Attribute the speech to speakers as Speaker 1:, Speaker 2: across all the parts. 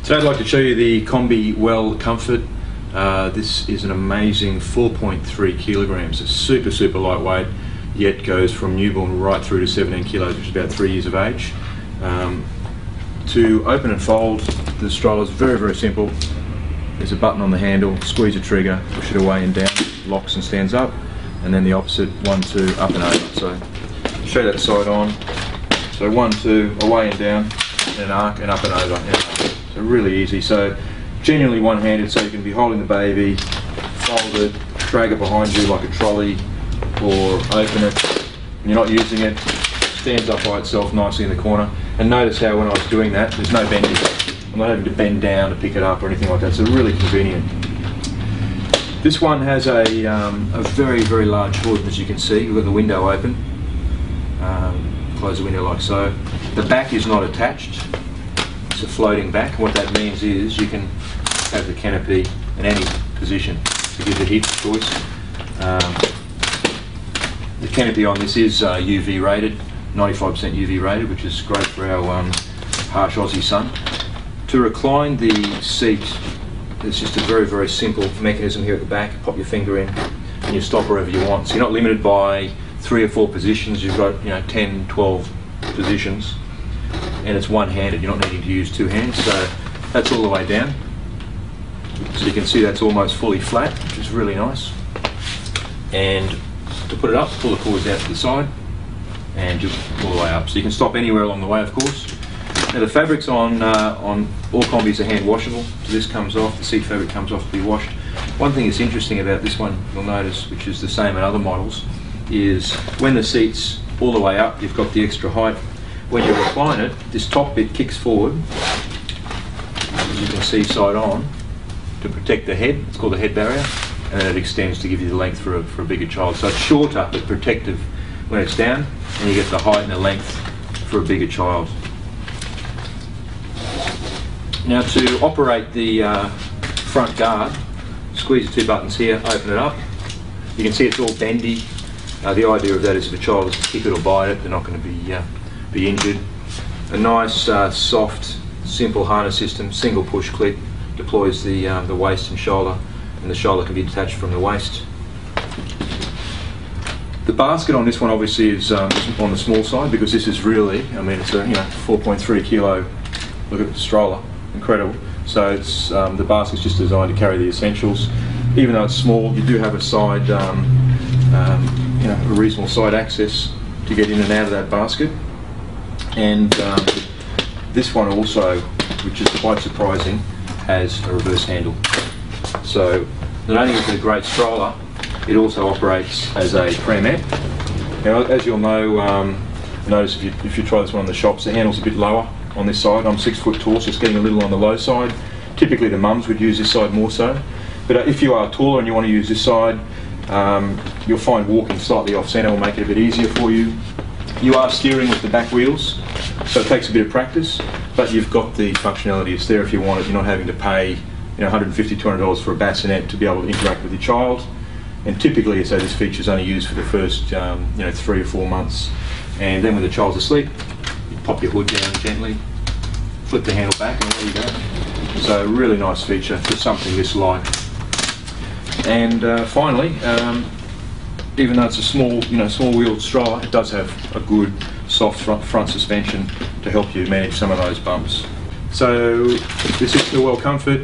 Speaker 1: Today I'd like to show you the Combi Welл Comfort. This is an amazing 4.3 kilograms. It's super lightweight, yet goes from newborn right through to 17 kilos, which is about 3 years of age. To open and fold the stroller is very simple. There's a button on the handle, squeeze a trigger, push it away and down, locks and stands up, and then the opposite, 1, 2, up and over. So show that side on. So 1, 2, away and down, and an arc, and up and over. And up. So really easy. So genuinely one-handed, so you can be holding the baby, fold it, drag it behind you like a trolley, or open it. When you're not using it, stands up by itself nicely in the corner. And notice how when I was doing that, there's no bending. I'm not having to bend down to pick it up or anything like that. So really convenient. This one has a very large hood, as you can see. We've got the window open. Close the window like so. The back is not attached. It's a floating back. What that means is you can have the canopy in any position to give the heat choice. The canopy on this is UV rated, 95% UV rated, which is great for our harsh Aussie sun. To recline the seat, there's just a very simple mechanism here at the back. Pop your finger in and you stop wherever you want. So you're not limited by 3 or 4 positions. You've got 10, 12 positions, and it's one-handed. You're not needing to use 2 hands. So that's all the way down. So you can see that's almost fully flat, which is really nice. And to put it up, pull the cords out to the side, and just all the way up. So you can stop anywhere along the way, of course. Now the fabrics on all Combis are hand washable. So this comes off, the seat fabric comes off to be washed. One thing that's interesting about this one, you'll notice, which is the same in other models, is when the seat's all the way up, you've got the extra height. When you recline it, this top bit kicks forward, as you can see side on, to protect the head. It's called a head barrier, and then it extends to give you the length for a bigger child. So it's shorter but protective when it's down, and you get the height and the length for a bigger child. Now to operate the front guard, squeeze the 2 buttons here, open it up. You can see it's all bendy. The idea of that is if a child is to kick it or bite it, they're not going to be injured. A nice, soft, simple harness system, single push clip, deploys the waist and shoulder, and the shoulder can be detached from the waist. The basket on this one obviously is on the small side, because this is really, it's a 4.3 kilo. Look at the stroller, incredible. So it's the basket's just designed to carry the essentials. Even though it's small, you do have a side, a reasonable side access to get in and out of that basket. And this one also, which is quite surprising, has a reverse handle. So not only is it a great stroller, it also operates as a pram-mat. Now, as you'll know, notice if you try this one in the shops, the handle's a bit lower on this side. I'm 6 foot tall, so it's getting a little on the low side. Typically the mums would use this side more so. But if you are taller and you want to use this side, you'll find walking slightly off centre will make it a bit easier for you. You are steering with the back wheels, so it takes a bit of practice, but you've got the functionality. It's there if you want it. You're not having to pay $150, $200 for a bassinet to be able to interact with your child. And typically, so this feature is only used for the first 3 or 4 months. And then when the child's asleep, you pop your hood down gently, flip the handle back, and there you go. So a really nice feature for something this light. And finally, even though it's a small wheeled stroller, it does have a good soft front suspension to help you manage some of those bumps. So this is the Welл Comfort,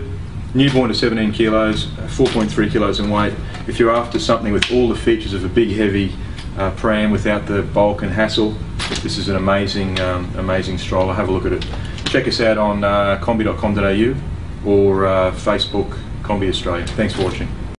Speaker 1: newborn to 17 kilos, 4.3 kilos in weight. If you're after something with all the features of a big heavy pram without the bulk and hassle, this is an amazing stroller. Have a look at it. Check us out on combi.com.au or Facebook Combi Australia. Thanks for watching.